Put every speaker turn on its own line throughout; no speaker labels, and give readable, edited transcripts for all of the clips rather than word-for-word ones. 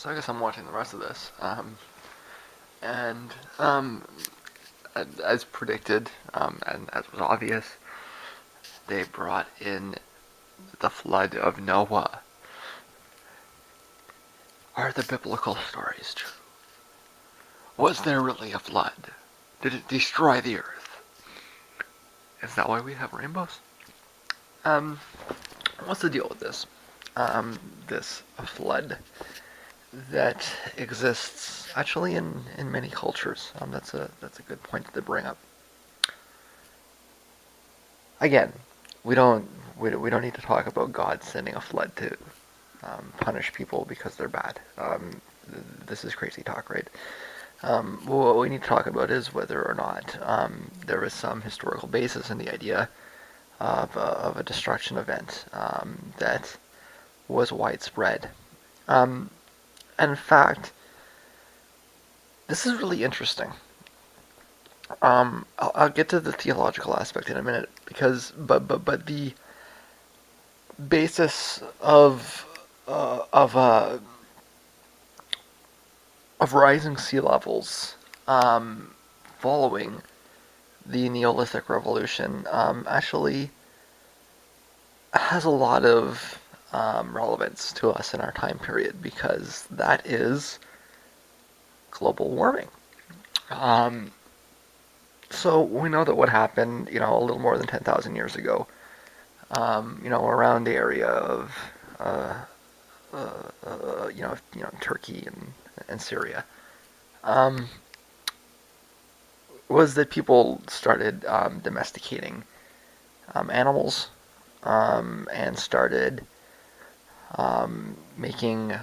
So I guess I'm watching the rest of this. And um, as predicted, and as was obvious, they brought in the flood of Noah. Are the biblical stories true? Was there really a flood? Did it destroy the earth? Is that why we have rainbows? Um, what's the deal with this? This flood that exists actually in many cultures. That's a good point to bring up. Again, we don't we don't need to talk about God sending a flood to punish people because they're bad. This is crazy talk, right? What we need to talk about is whether or not there is some historical basis in the idea of a destruction event that was widespread. And in fact, this is really interesting. I'll get to the theological aspect in a minute because, but the basis of rising sea levels following the Neolithic Revolution actually has a lot of relevance to us in our time period because that is global warming. Um, so we know that what happened, a little more than 10,000 years ago, around the area of, uh, Turkey and Syria, um, was that people started domesticating animals and started making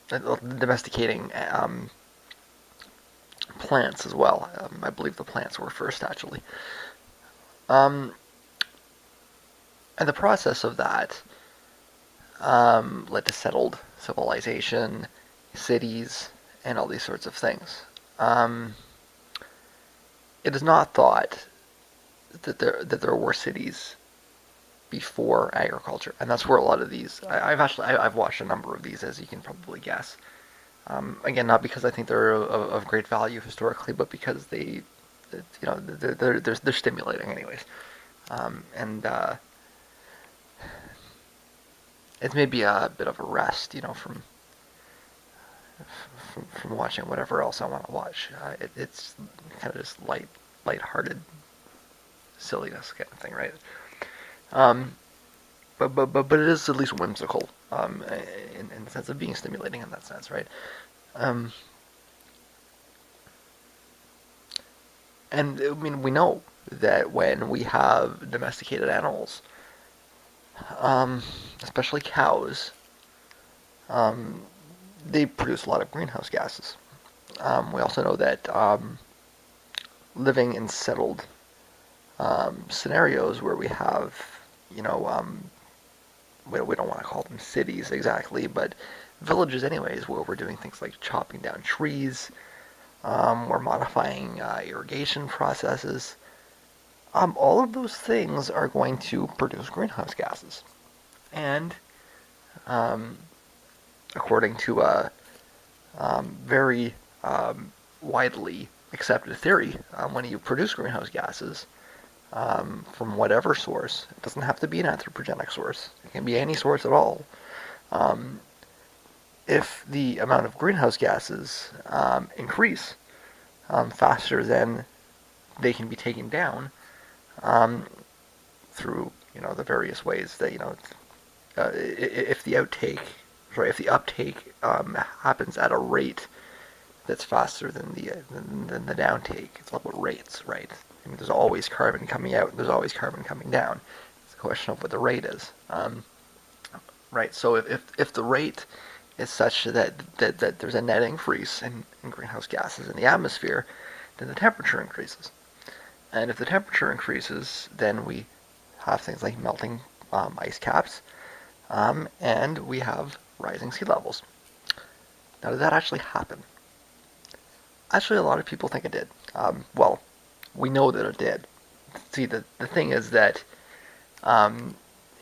domesticating plants as well. I believe the plants were first actually. Um, and the process of that led to settled civilization, cities, and all these sorts of things. Um, it is not thought that there were cities before agriculture, and that's where a lot of these. I've watched a number of these, as you can probably guess. Again, not because I think they're of great value historically, but because they're stimulating anyways, and it's maybe a bit of a rest, from watching whatever else I want to watch. It's kind of just light-hearted silliness kind of thing, right? Um, but it is at least whimsical, in the sense of being stimulating in that sense, right? Um, and I mean, we know that when we have domesticated animals, um, especially cows, um, they produce a lot of greenhouse gases. We also know that living in settled scenarios where we have, you know, we don't want to call them cities exactly, but villages anyways, where we're doing things like chopping down trees, we're modifying irrigation processes. All of those things are going to produce greenhouse gases. And um, according to a very widely accepted theory, when you produce greenhouse gases from whatever source, it doesn't have to be an anthropogenic source, it can be any source at all. Um, if the amount of greenhouse gases increase faster than they can be taken down um, through the various ways that if the if the uptake happens at a rate that's faster than the downtake. It's all about rates, right? I mean, there's always carbon coming out. There's always carbon coming down. It's a question of what the rate is, right? So if the rate is such that there's a net increase in greenhouse gases in the atmosphere, then the temperature increases. And if the temperature increases, then we have things like melting ice caps, and we have rising sea levels. Now, did that actually happen? Actually, a lot of people think it did. Well, we know that it did. See, the thing is that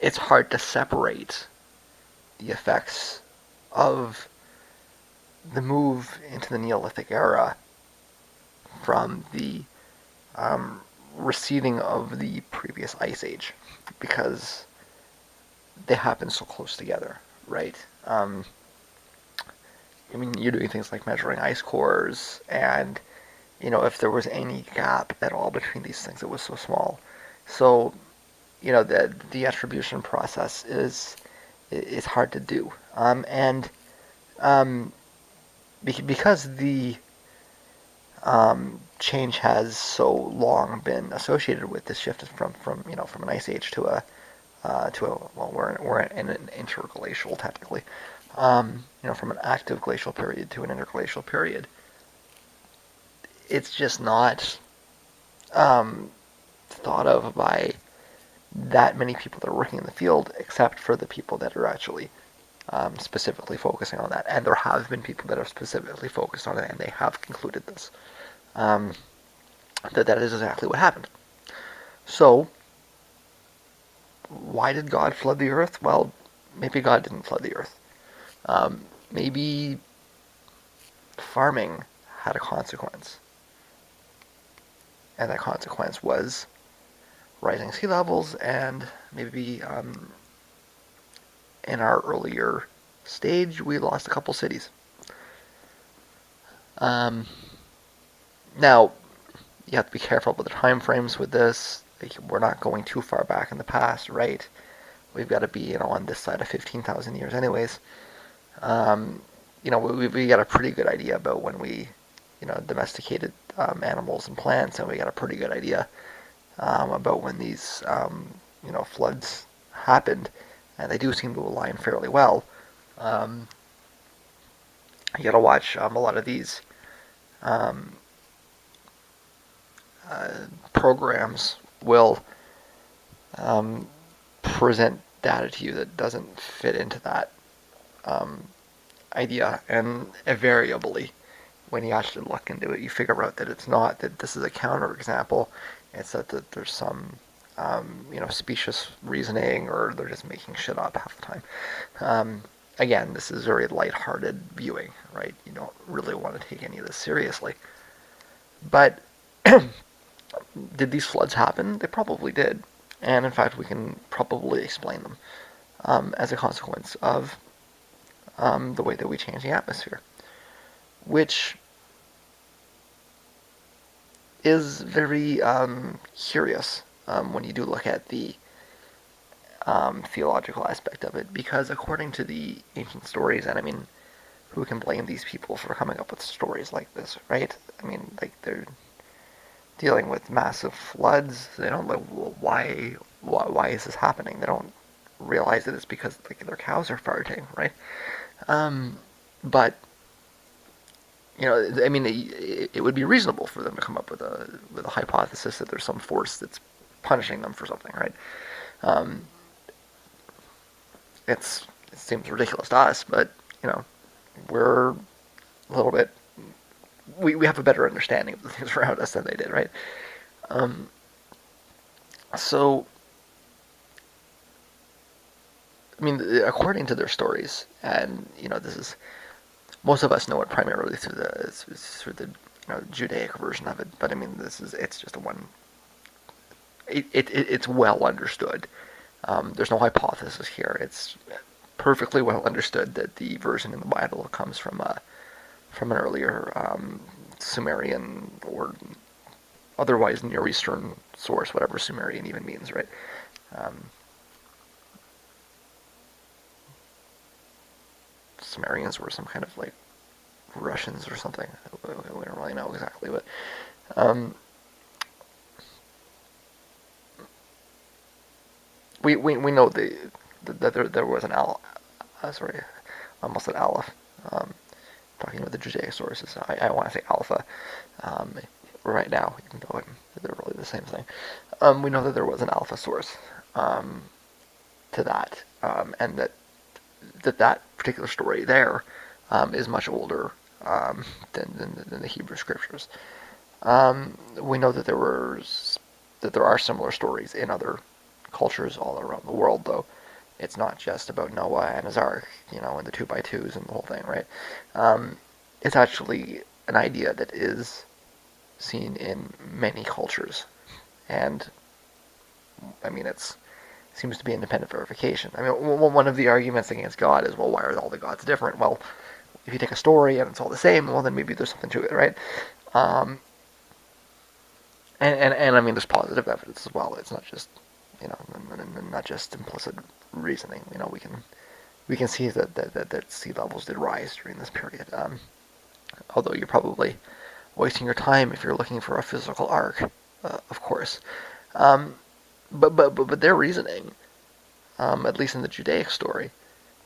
it's hard to separate the effects of the move into the Neolithic era from the um, receding of the previous ice age, because they happen so close together, right? I mean, you're doing things like measuring ice cores, and if there was any gap at all between these things, it was so small. So, the attribution process is hard to do, and um, because the change has so long been associated with this shift from an ice age to a we're in an interglacial technically, from an active glacial period to an interglacial period. It's just not um, thought of by that many people that are working in the field, except for the people that are actually specifically focusing on that. And there have been people that are specifically focused on it, and they have concluded this. Um, that is exactly what happened. So, why did God flood the earth? Well, maybe God didn't flood the earth. Maybe farming had a consequence, and that consequence was rising sea levels, and maybe in our earlier stage we lost a couple cities. Um, Now, you have to be careful with the time frames with this. Like, we're not going too far back in the past, right? We've got to be, on this side of 15,000 years, anyways. Um, we got a pretty good idea about when we, domesticated animals and plants, and we got a pretty good idea about when these, floods happened, and they do seem to align fairly well. Um, you got to watch a lot of these um, programs will um, present data to you that doesn't fit into that um, idea, and invariably, when you actually look into it, you figure out that it's not that this is a counterexample. It's that there's some specious reasoning, or they're just making shit up half the time. Again, this is very lighthearted viewing, right? You don't really want to take any of this seriously. But did these floods happen? They probably did. And in fact, we can probably explain them as a consequence of the way that we change the atmosphere, which is very curious when you do look at the theological aspect of it, because according to the ancient stories, and I mean, who can blame these people for coming up with stories like this, right? I mean, like, they're dealing with massive floods. They don't know why is this happening. They don't realize that it's because like their cows are farting, right? Um, but I mean, it would be reasonable for them to come up with a hypothesis that there's some force that's punishing them for something, right? Um, it seems ridiculous to us, but we're a little bit we have a better understanding of the things around us than they did, right? Um, so, I mean, according to their stories, and this is most of us know it primarily through the Judaic version of it, but I mean, it's just a one. It's well understood. There's no hypothesis here. It's perfectly well understood that the version in the Bible comes from an earlier Sumerian or otherwise Near Eastern source, whatever Sumerian even means, right? Um, Sumerians were some kind of like Russians or something. We don't really know exactly, but um, we know that there was an sorry, I almost said Aleph. Um, Talking about the Judaic sources, I want to say Alpha um, right now, even though they're really the same thing. We know that there was an Alpha source um, to that, and that particular story there is much older than the Hebrew scriptures. We know that there are similar stories in other cultures all around the world, though. It's not just about Noah and his ark, and the 2x2s and the whole thing, right? it's actually an idea that is seen in many cultures. And I mean, it seems to be independent verification. I mean, one of the arguments against God is, well, why are all the gods different? Well, if you take a story and it's all the same, well, then maybe there's something to it, right? Um, and I mean, there's positive evidence as well. It's not just, not just implicit reasoning. We can see that sea levels did rise during this period. Although you're probably wasting your time if you're looking for a physical arc, of course. Um, but their reasoning, at least in the Judaic story,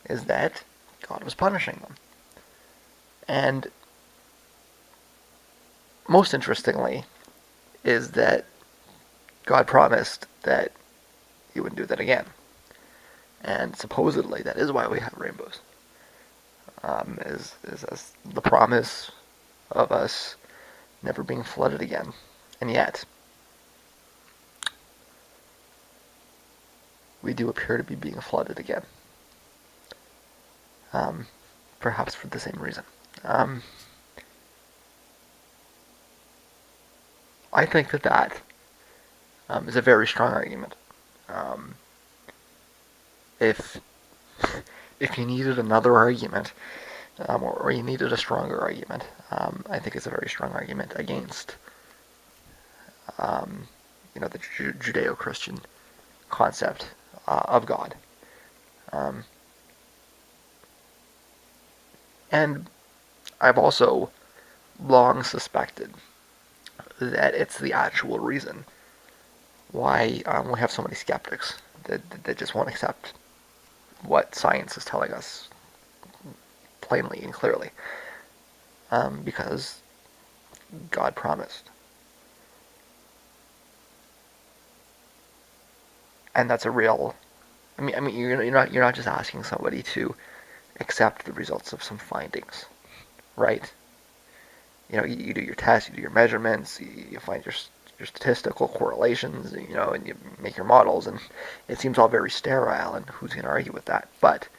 is that God was punishing them. And most interestingly is that God promised that he wouldn't do that again. And supposedly that is why we have rainbows. Is the promise of us never being flooded again. And yet, we do appear to be being flooded again. Um, Perhaps for the same reason. Um, I think that is a very strong argument. Um, if if you needed another argument, or you needed a stronger argument, I think it's a very strong argument against, um, the Judeo-Christian concept of God. Um, and I've also long suspected that it's the actual reason why we have so many skeptics that just won't accept what science is telling us plainly and clearly. Because God promised. And that's a real. I mean, you're not just asking somebody to accept the results of some findings, right? You do your tests, you do your measurements, you find your statistical correlations, and you make your models, and it seems all very sterile, and who's going to argue with that? But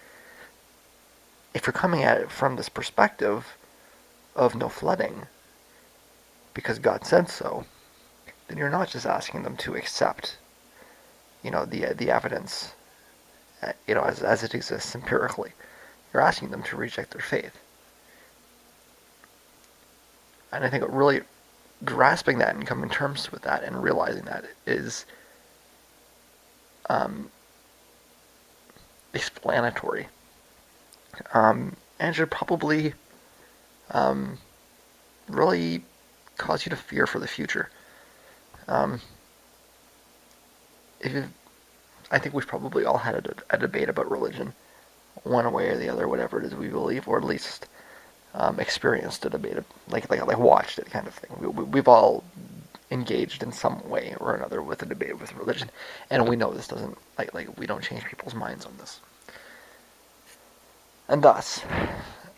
if you're coming at it from this perspective of no flooding, because God said so, then you're not just asking them to accept, the evidence, as it exists empirically. You're asking them to reject their faith. And I think really grasping that and coming to terms with that and realizing that is um, explanatory, and should probably um, really cause you to fear for the future. Um, if I think we've probably all had a debate about religion, one way or the other, whatever it is we believe, or at least experienced a debate, like watched it, kind of thing. We've all engaged in some way or another with a debate with religion, and we know this doesn't like we don't change people's minds on this. And thus,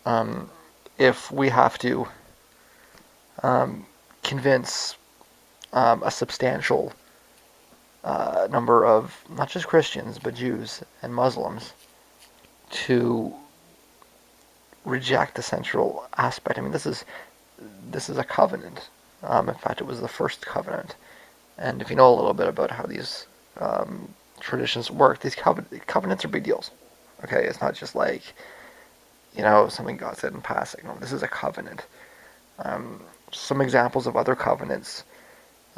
um, if we have to convince a substantial number of not just Christians but Jews and Muslims to reject the central aspect. I mean, this is a covenant. In fact, it was the first covenant. And if you know a little bit about how these traditions work, these covenants are big deals. Okay, it's not just like something God said in passing. No, this is a covenant. Some examples of other covenants: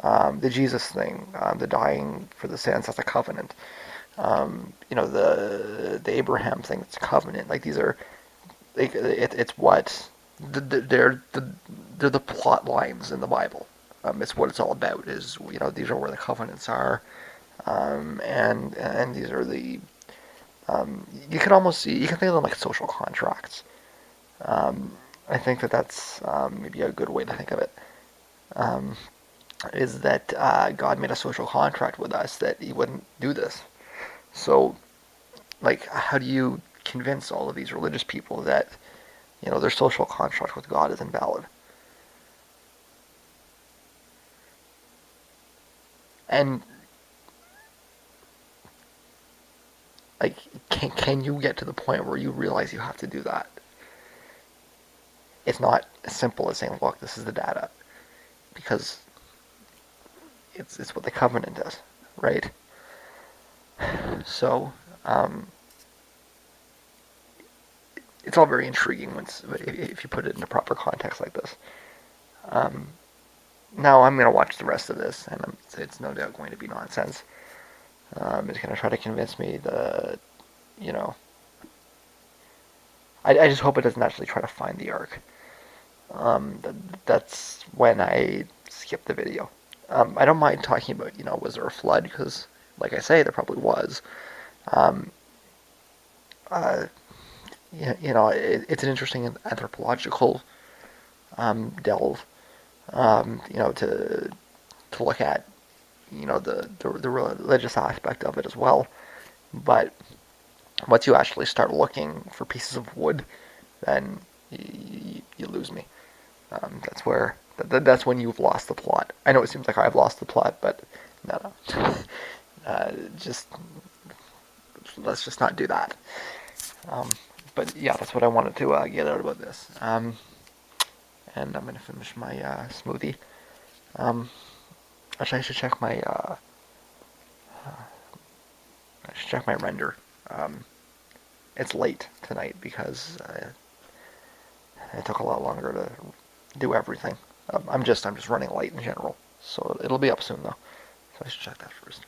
the Jesus thing, the dying for the sins, that's a covenant. The Abraham thing, it's a covenant. Like these are, it's what they're the plot lines in the Bible. It's what it's all about. Is these are where the covenants are, and these are the you can almost see, you can think of them like social contracts. Um, I think that's maybe a good way to think of it. Um, is that God made a social contract with us that He wouldn't do this. So, like, how do you convince all of these religious people that their social contract with God is invalid? And like, can you get to the point where you realize you have to do that? it's not as simple as saying, look, this is the data, because it's what the covenant does, right? So it's all very intriguing once if you put it in a proper context like this. Um, Now I'm gonna watch the rest of this, and it's no doubt going to be nonsense. It's gonna try to convince me that, you know, I just hope it doesn't actually try to find the ark. That's when I skip the video. I don't mind talking about, was there a flood? Because, like I say, there probably was. Um, uh, it's an interesting anthropological delve, to look at, the religious aspect of it as well. But once you actually start looking for pieces of wood, then you lose me. That's where that's when you've lost the plot. I know it seems like I've lost the plot, but no. Just let's just not do that. Um, but yeah, that's what I wanted to get out about this. And I'm gonna finish my smoothie. Um, Actually, I should check my render. Um, it's late tonight because it took a lot longer to do everything. I'm just running late in general, so it'll be up soon though. So I should check that first.